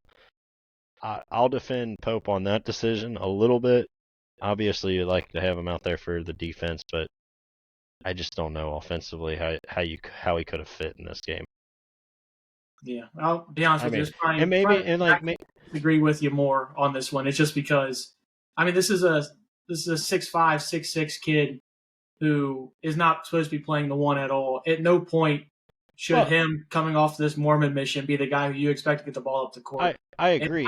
I'll defend Pope on that decision a little bit. Obviously, you'd like to have him out there for the defense, but I just don't know offensively how he could have fit in this game. Yeah, I'll be honest with you. I agree with you more on this one. It's just because, I mean, this is a 6'5", 6'6" kid who is not supposed to be playing the one at all. At no point should him coming off this Mormon mission be the guy who you expect to get the ball up the court. I agree.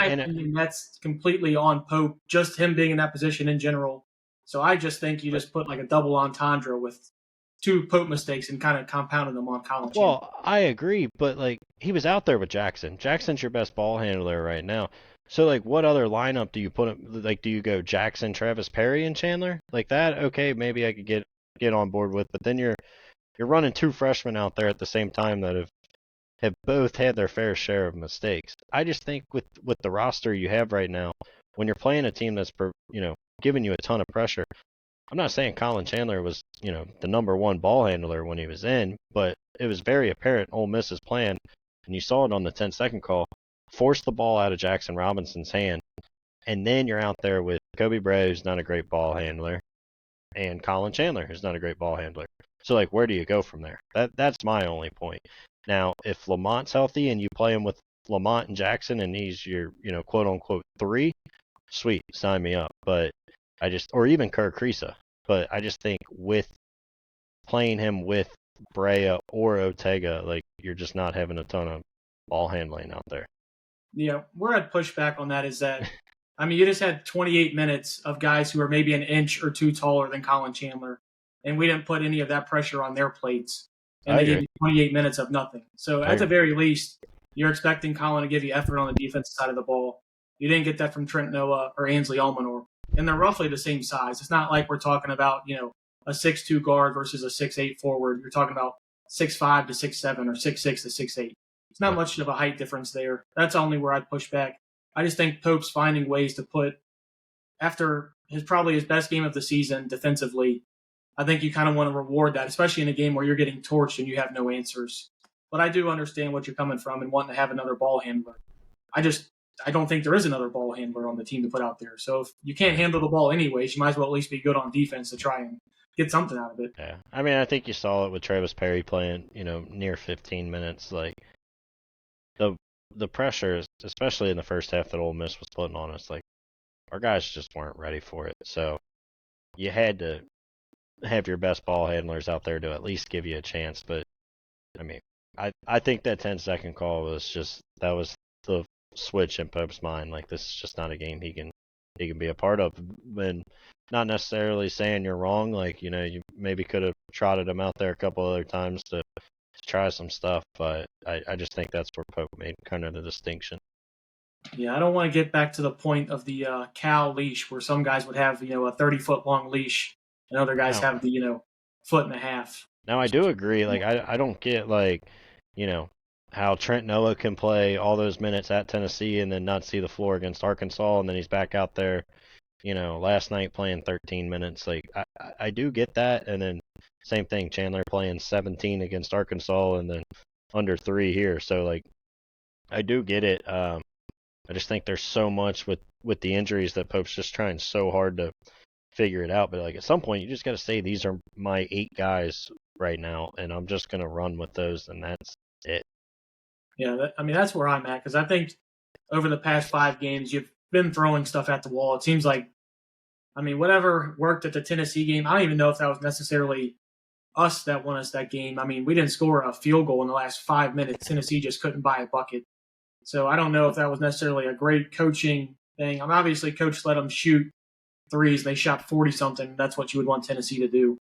That's completely on Pope, just him being in that position in general. So I just think you just put like a double entendre with 2 Pope mistakes and kind of compounded them on Colin Chandler. Well, I agree, but like, he was out there with Jackson. Jackson's your best ball handler right now. So like, what other lineup do you put him? Like, do you go Jackson, Travis Perry, and Chandler like that? Okay, maybe I could get on board with, but then you're running 2 freshmen out there at the same time that have both had their fair share of mistakes. I just think with the roster you have right now, when you're playing a team that's giving you a ton of pressure, I'm not saying Colin Chandler was the number 1 ball handler when he was in, but it was very apparent Ole Miss's plan, and you saw it on the 10-second call, force the ball out of Jackson Robinson's hand, and then you're out there with Kobe Brea, who's not a great ball handler, and Colin Chandler, who's not a great ball handler. So like, where do you go from there? That's my only point. Now, if Lamont's healthy and you play him with Lamont and Jackson and he's your, quote unquote 3, sweet, sign me up. But or even Kerr Kriisa. But I just think with playing him with Brea or Ortega, like you're just not having a ton of ball handling out there. Yeah, where I'd push back on that is that, I mean, you just had 28 minutes of guys who are maybe an inch or two taller than Colin Chandler, and we didn't put any of that pressure on their plates, and I they agree. gave you 28 minutes of nothing. So I at the agree. very least, you're expecting Colin to give you effort on the defensive side of the ball. You didn't get that from Trent Noah or Ansley Almanor, and they're roughly the same size. It's not like we're talking about, a 6'2" guard versus a 6'8" forward. You're talking about 6'5" to 6'7" or 6'6" to 6'8". It's not Yeah. much of a height difference there. That's only where I'd push back. I just think Pope's finding ways to put, after probably his best game of the season defensively, I think you kind of want to reward that, especially in a game where you're getting torched and you have no answers. But I do understand what you're coming from and wanting to have another ball handler. I don't think there is another ball handler on the team to put out there. So if you can't handle the ball anyways, you might as well at least be good on defense to try and get something out of it. Yeah. I mean, I think you saw it with Travis Perry playing, near 15 minutes. Like the pressure, especially in the first half that Ole Miss was putting on us, like our guys just weren't ready for it. So you had to have your best ball handlers out there to at least give you a chance. But I mean, I think that 10-second call was the switch in Pope's mind. Like this is just not a game he can be a part of. And not necessarily saying you're wrong. Like you maybe could have trotted him out there a couple other times to try some stuff. But I just think that's where Pope made kind of the distinction. Yeah, I don't want to get back to the point of the cow leash where some guys would have, a 30-foot long leash and other guys have the, foot and a half. Now I do agree. Like I don't get like, how Trent Noah can play all those minutes at Tennessee and then not see the floor against Arkansas, and then he's back out there, last night playing 13 minutes. Like I do get that, and then same thing, Chandler playing 17 against Arkansas and then under 3 here. So like I do get it. I just think there's so much with the injuries that Pope's just trying so hard to figure it out. But like at some point, you just got to say these are my 8 guys right now, and I'm just gonna run with those, and that's it. Yeah, that's where I'm at because I think over the past 5 games, you've been throwing stuff at the wall. It seems like, whatever worked at the Tennessee game, I don't even know if that was necessarily us that won us that game. We didn't score a field goal in the last 5 minutes. Tennessee just couldn't buy a bucket. So I don't know if that was necessarily a great coaching thing. Obviously, coach let them shoot threes. They shot 40-something. That's what you would want Tennessee to do.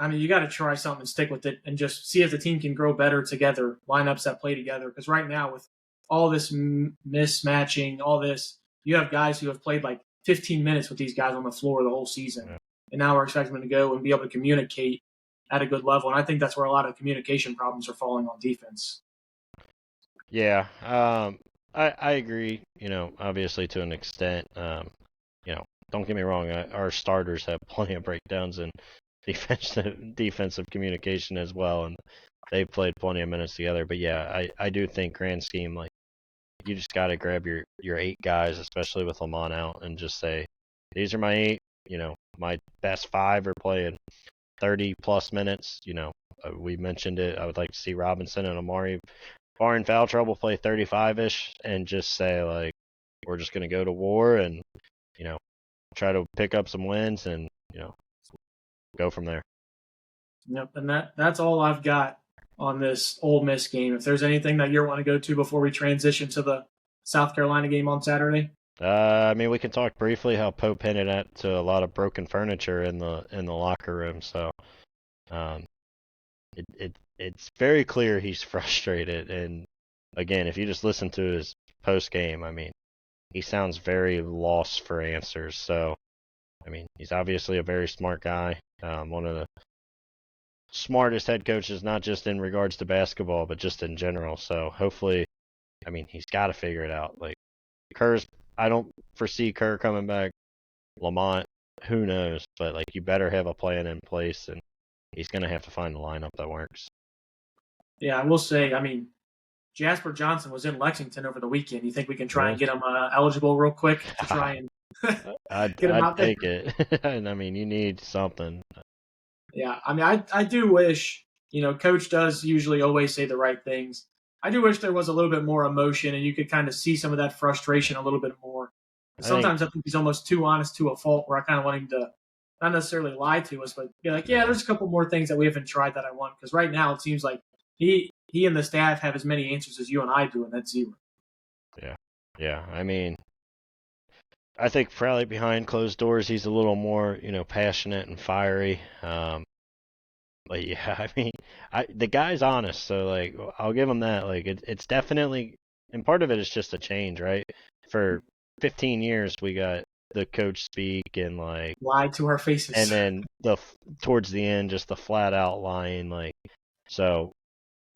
You got to try something and stick with it and just see if the team can grow better together, lineups that play together. Because right now, with all this mismatching, all this, you have guys who have played like 15 minutes with these guys on the floor the whole season. Yeah. And now we're expecting them to go and be able to communicate at a good level. And I think that's where a lot of communication problems are falling on defense. Yeah, I agree, obviously to an extent. Don't get me wrong, our starters have plenty of breakdowns in defensive communication as well, and they've played plenty of minutes together. But yeah, I do think grand scheme, like, you just got to grab your 8 guys, especially with Lamont out, and just say, these are my 8, my best 5 are playing 30-plus minutes. We mentioned it. I would like to see Robinson and Amari, barring foul trouble, play 35-ish and just say, like, we're just going to go to war and, try to pick up some wins and, go from there. Yep, and that's all I've got on this Ole Miss game. If there's anything that you want to go to before we transition to the South Carolina game on Saturday? We can talk briefly how Pope hinted at to a lot of broken furniture in the locker room. So, it's very clear he's frustrated. And again, if you just listen to his post game, he sounds very lost for answers. So, he's obviously a very smart guy. One of the smartest head coaches, not just in regards to basketball, but just in general. So hopefully, he's got to figure it out. Like I don't foresee Kerr coming back. Lamont, who knows? But like, you better have a plan in place, and he's going to have to find a lineup that works. Yeah, I will say, Jasper Johnston was in Lexington over the weekend. You think we can try and get him eligible real quick to try and get him out there? I'd take it. And you need something. Yeah, I do wish, Coach does usually always say the right things. I do wish there was a little bit more emotion and you could kind of see some of that frustration a little bit more. Sometimes I think he's almost too honest to a fault where I kind of want him to not necessarily lie to us, but be like, yeah, there's a couple more things that we haven't tried that I want. Because right now it seems like he and the staff have as many answers as you and I do, and that's zero. Yeah. I mean, I think probably behind closed doors he's a little more, passionate and fiery. But yeah, I mean, the guy's honest, so like I'll give him that. Like it's definitely, and part of it is just a change, right? For 15 years we got the coach speak and like lied to our faces, and then towards the end just the flat out lying. Like, so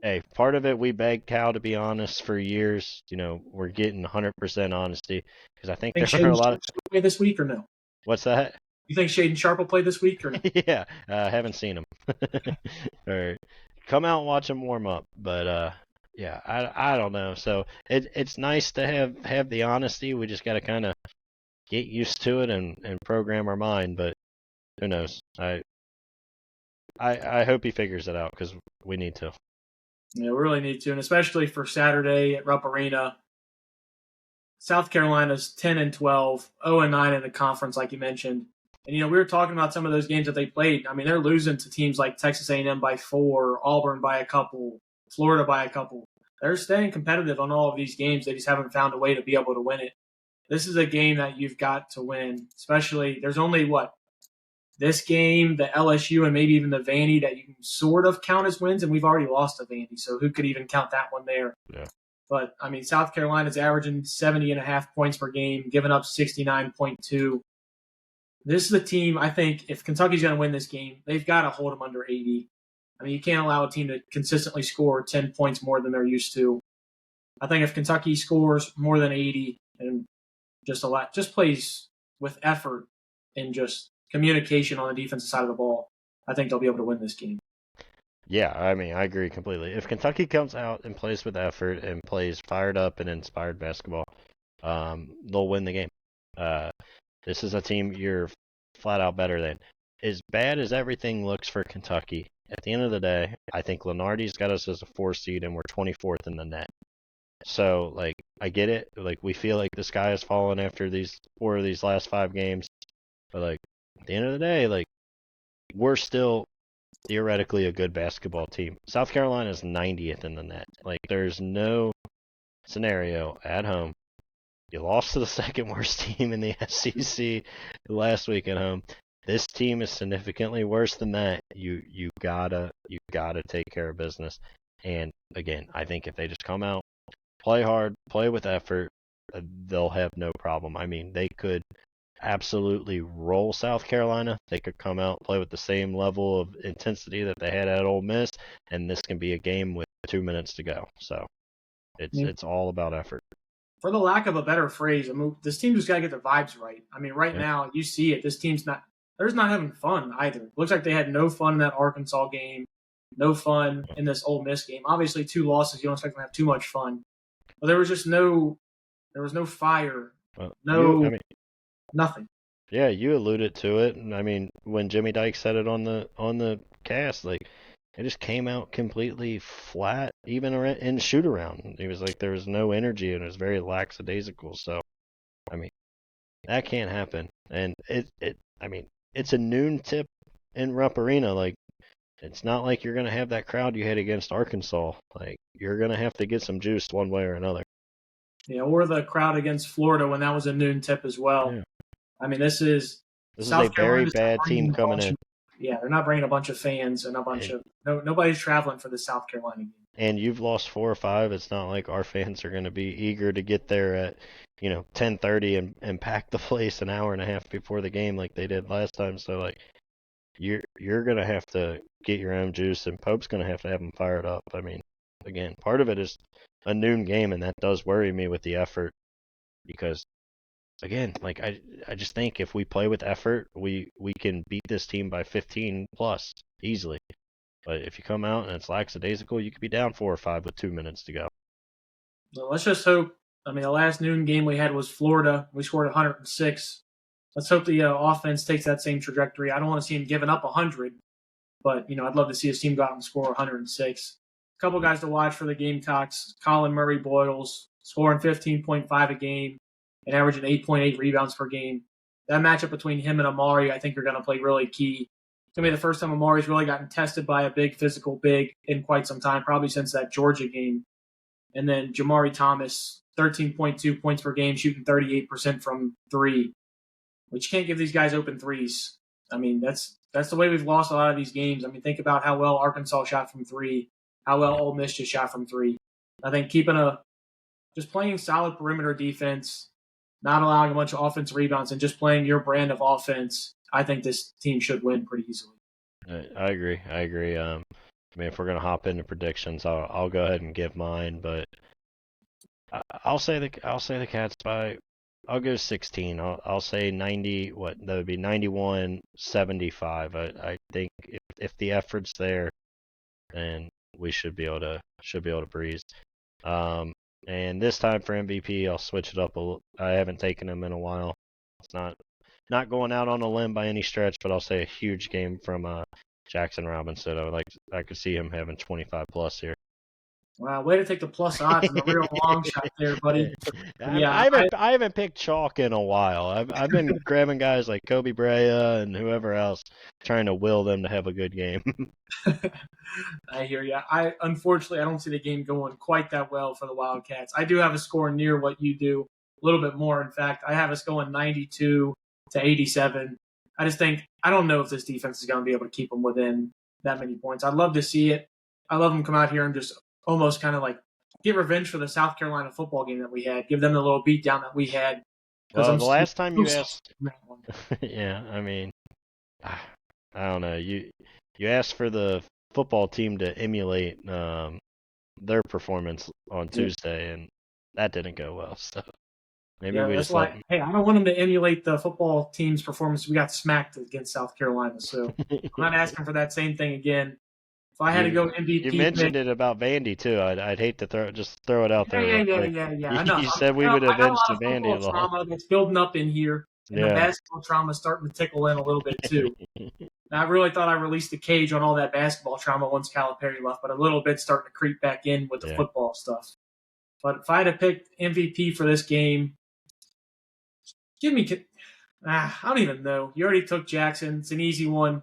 hey, part of it we begged Cal to be honest for years. We're getting 100% honesty because I think there are a lot of. Play this week or no? What's that? You think Shaden Sharp will play this week or no? Yeah, I haven't seen him. Or come out and watch him warm up, but yeah, I don't know. So it's nice to have the honesty. We just got to kind of get used to it and program our mind. But who knows? I hope he figures it out because we need to. Yeah, we really need to, and especially for Saturday at Rupp Arena. South Carolina's 10-12, 0-9 in the conference, like you mentioned. And, we were talking about some of those games that they played. I mean, they're losing to teams like Texas A&M by 4, Auburn by a couple, Florida by a couple. They're staying competitive on all of these games. They just haven't found a way to be able to win it. This is a game that you've got to win, especially there's only, this game, the LSU, and maybe even the Vandy that you can sort of count as wins, and we've already lost to Vandy, so who could even count that one there? Yeah. But, I mean, South Carolina's averaging 70.5 points per game, giving up 69.2. This is a team, I think, if Kentucky's going to win this game, they've got to hold them under 80. I mean, you can't allow a team to consistently score 10 points more than they're used to. I think if Kentucky scores more than 80 and just plays with effort and just communication on the defensive side of the ball, I think they'll be able to win this game. Yeah, I mean, I agree completely. If Kentucky comes out and plays with effort and plays fired up and inspired basketball, they'll win the game. This is a team you're flat out better than. As bad as everything looks for Kentucky, at the end of the day, I think Lenardi's got us as a 4 seed and we're 24th in the net. So, like, I get it. Like, we feel like the sky has fallen after these 4 of these last 5 games. But, like, at the end of the day, like, we're still theoretically a good basketball team. South Carolina's 90th in the net. Like, there's no scenario at home. You lost to the second worst team in the SEC last week at home. This team is significantly worse than that. You gotta take care of business. And again, I think if they just come out, play hard, play with effort, they'll have no problem. I mean, they could absolutely roll South Carolina. They could come out, play with the same level of intensity that they had at Ole Miss, and this can be a game with 2 minutes to go. So it's all about effort. For the lack of a better phrase, I mean, this team just got to get their vibes right. I mean, right now, you see it. This team's not having fun either. Looks like they had no fun in that Arkansas game, no fun in this Ole Miss game. Obviously, 2 losses, you don't expect them to have too much fun. But there was just no fire, nothing. Yeah, you alluded to it. And I mean, when Jimmy Dike said it on the cast, like, it just came out completely flat, even in shoot around. He was like, there was no energy and it was very lackadaisical. So, I mean, that can't happen. And it's a noon tip in Rupp Arena. Like, it's not like you're going to have that crowd you had against Arkansas. Like, you're going to have to get some juice one way or another. Yeah, or the crowd against Florida when that was a noon tip as well. Yeah. I mean, this is a very bad team coming in. Yeah, they're not bringing a bunch of fans and nobody's traveling for the South Carolina game. And you've lost 4 or 5. It's not like our fans are going to be eager to get there at 10:30 and pack the place an hour and a half before the game like they did last time. So like you're going to have to get your own juice, and Pope's going to have them fired up. I mean, again, part of it is a noon game, and that does worry me with the effort because. Again, like I just think if we play with effort, we can beat this team by 15 plus easily. But if you come out and it's lackadaisical, you could be down 4 or 5 with 2 minutes to go. Well, let's just hope. I mean, the last noon game we had was Florida. We scored 106. Let's hope the offense takes that same trajectory. I don't want to see them giving up 100, but I'd love to see his team go out and score 106. A couple guys to watch for the Gamecocks: Colin Murray Boyles, scoring 15.5 a game and averaging 8.8 rebounds per game. that matchup between him and Amari, I think, are going to play really key. It's going to be the first time Amari's really gotten tested by a big physical big in quite some time, probably since that Georgia game. And then Jamari Thomas, 13.2 points per game, shooting 38% from three. But you can't give these guys open threes. I mean, that's the way we've lost a lot of these games. I mean, think about how well Arkansas shot from three, how well Ole Miss just shot from three. I think just playing solid perimeter defense, not allowing a bunch of offensive rebounds, and just playing your brand of offense, I think this team should win pretty easily. I agree. I mean, if we're gonna hop into predictions, I'll go ahead and give mine, but I'll say the Cats by. I'll go 16. I'll say 90. What that would be 91-75. I think if the effort's there, then we should be able to breeze. And this time for MVP, I'll switch it up a little. I haven't taken him in a while. It's not going out on a limb by any stretch, but I'll say a huge game from Jackson Robinson. I could see him having 25 plus here. Wow, way to take the plus odds and the real long shot there, buddy. Yeah, I haven't picked chalk in a while. I've been grabbing guys like Kobe Brea and whoever else, trying to will them to have a good game. I hear you. Unfortunately, I don't see the game going quite that well for the Wildcats. I do have a score near what you do, a little bit more. In fact, I have us going 92-87. I don't know if this defense is going to be able to keep them within that many points. I'd love to see it. I love them come out here and just almost kind of like get revenge for the South Carolina football game that we had. Give them the little beatdown that we had. Well, the last time you asked, yeah, I mean, I don't know. You asked for the football team to emulate their performance on Tuesday, and that didn't go well. So maybe we just hey, I don't want them to emulate the football team's performance. We got smacked against South Carolina, so I'm not asking for that same thing again. If I had to go MVP, you mentioned it about Vandy too. I'd hate to throw it out there. Yeah. I know. You said we would avenge the Vandy law. Trauma that's building up in here, and the basketball trauma is starting to tickle in a little bit too. I really thought I released the cage on all that basketball trauma once Calipari left, but a little bit starting to creep back in with the football stuff. But if I had to pick MVP for this game, give me. I don't even know. You already took Jackson. It's an easy one.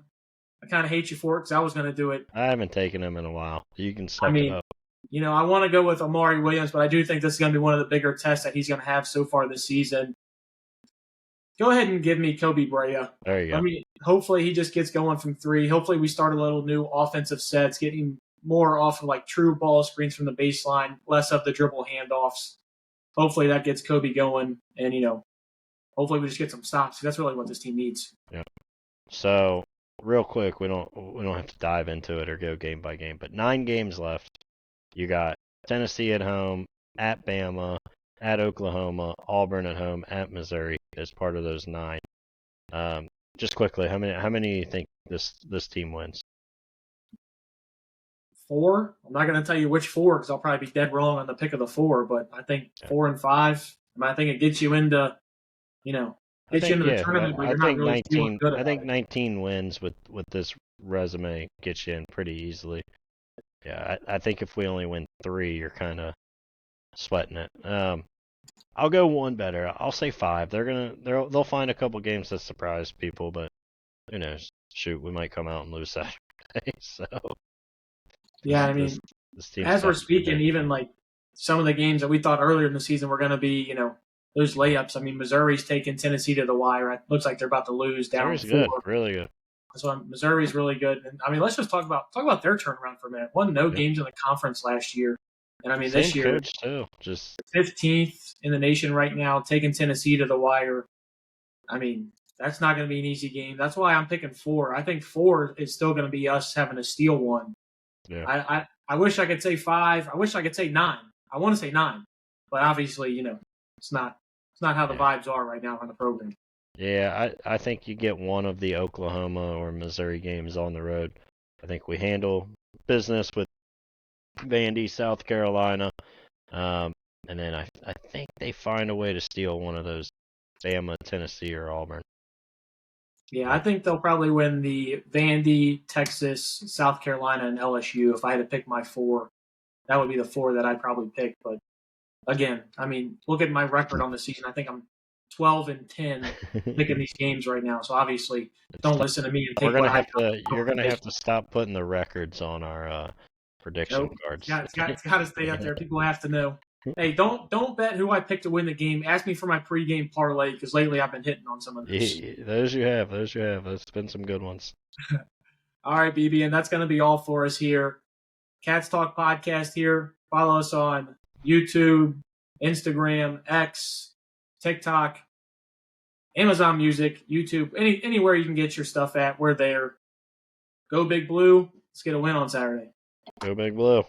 I kind of hate you for it because I was going to do it. I haven't taken him in a while. You can suck it up. I want to go with Amari Williams, but I do think this is going to be one of the bigger tests that he's going to have so far this season. Go ahead and give me Kobe Brea. There you go. Hopefully he just gets going from three. Hopefully we start a little new offensive sets, getting more off of like true ball screens from the baseline, less of the dribble handoffs. Hopefully that gets Kobe going, and hopefully we just get some stops. That's really what this team needs. Yeah. So real quick, we don't have to dive into it or go game by game, but 9 games left. You got Tennessee at home, at Bama, at Oklahoma, Auburn at home, at Missouri as part of those 9. Just quickly, how many do you think this team wins? 4. I'm not going to tell you which 4 because I'll probably be dead wrong on the pick of the 4, but I think 4 and 5. I think it gets you into, the tournament. But I think 19. I think 19 wins with this resume gets you in pretty easily. Yeah, I think if we only win 3, you're kind of sweating it. I'll go one better. I'll say 5. They'll find a couple games that surprise people, but who knows? Shoot, we might come out and lose Saturday. So yeah, this team as we're speaking, even like some of the games that we thought earlier in the season were going to be, those layups. Missouri's taking Tennessee to the wire. It looks like they're about to lose down. Missouri's good, really good. So Missouri's really good. And let's just talk about their turnaround for a minute. Won no games in the conference last year. And this year, coach too. Just 15th in the nation right now, taking Tennessee to the wire. That's not going to be an easy game. That's why I'm picking 4. I think 4 is still going to be us having to steal one. Yeah. I wish I could say 5. I wish I could say 9. I want to say 9, but obviously, it's not how the vibes are right now on the program. Yeah, I think you get one of the Oklahoma or Missouri games on the road. I think we handle business with Vandy, South Carolina, and then I think they find a way to steal one of those Bama, Tennessee, or Auburn. Yeah, I think they'll probably win the Vandy, Texas, South Carolina, and LSU. If I had to pick my 4, that would be the 4 that I'd probably pick. But again, look at my record on the season. I think I'm 12-10 picking these games right now. So obviously, don't listen to me and take what I You're gonna have to stop putting the records on our prediction cards. It's got to stay up there. People have to know. Hey, don't bet who I picked to win the game. Ask me for my pregame parlay because lately I've been hitting on some of those. Those you have. There's been some good ones. All right, BB, and that's going to be all for us here. Cats Talk Podcast here. Follow us on YouTube, Instagram, X, TikTok, Amazon Music, YouTube, anywhere you can get your stuff at. We're there. Go Big Blue. Let's get a win on Saturday. Go Big Blue.